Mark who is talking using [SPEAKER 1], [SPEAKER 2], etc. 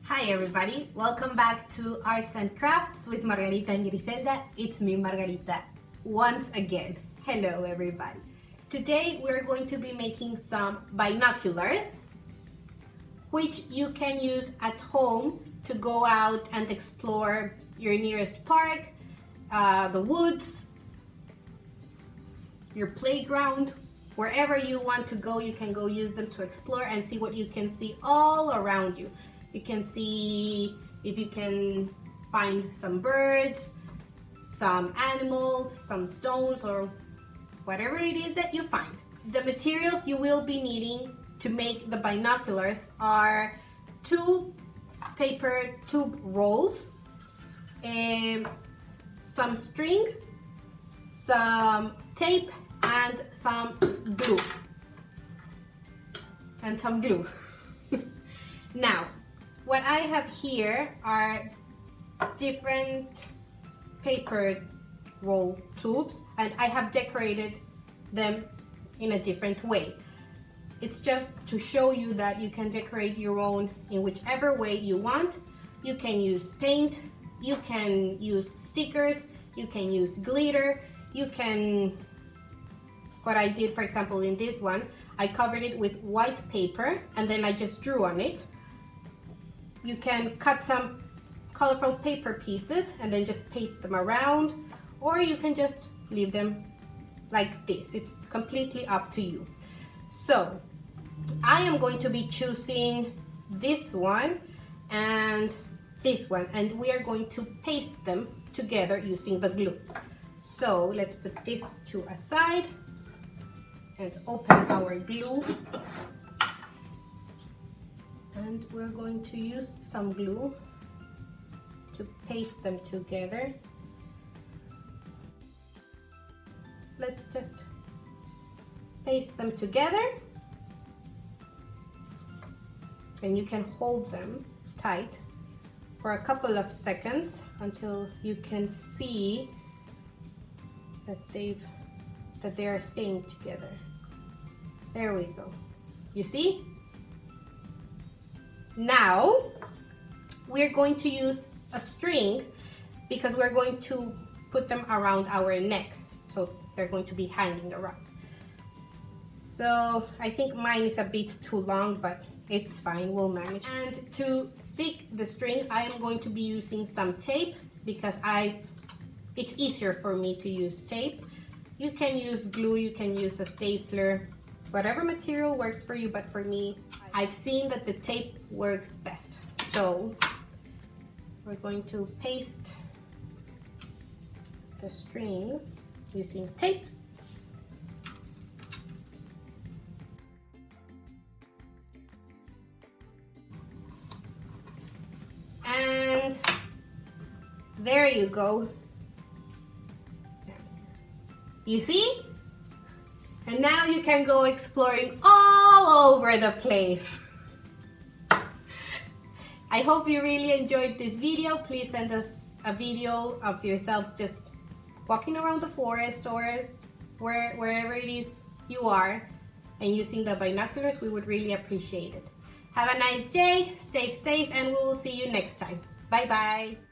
[SPEAKER 1] Hi everybody, welcome back to Arts and Crafts with Margarita and Griselda. It's me, Margarita, once again. Hello everybody. Today we're going to be making some binoculars, which you can use at home to go out and explore your nearest park, the woods, your playground. Wherever you want to go, you can go use them to explore and see what you can see all around you. You can see if you can find some birds, some animals, some stones, or whatever it is that you find. The materials you will be needing to make the binoculars are 2 paper tube rolls, some string, some tape, and some glue. Now, what I have here are different paper roll tubes, and I have decorated them in a different way. It's just to show you that you can decorate your own in whichever way you want. You can use paint, you can use stickers, you can use glitter, you can... What I did, for example, in this one, I covered it with white paper and then I just drew on it. You can cut some colorful paper pieces and then just paste them around, or you can just leave them like this. It's completely up to you. So I am going to be choosing this one and this one, and we are going to paste them together using the glue. So let's put this to a side and open our glue. And we're going to use some glue to paste them together. Let's just paste them together. And you can hold them tight for a couple of seconds until you can see that they are staying together. There we go. You see? Now we're going to use a string because we're going to put them around our neck, so they're going to be hanging around. So I think mine is a bit too long, but it's fine, we'll manage. And to stick the string, I am going to be using some tape because it's easier for me to use tape. You can use glue, you can use a stapler, whatever material works for you, but for me, I've seen that the tape works best. So we're going to paste the string using tape. And there you go. You see? And now you can go exploring all over the place. I hope you really enjoyed this video. Please send us a video of yourselves just walking around the forest or wherever it is you are and using the binoculars. We would really appreciate it. Have a nice day, stay safe, and we will see you next time. Bye bye.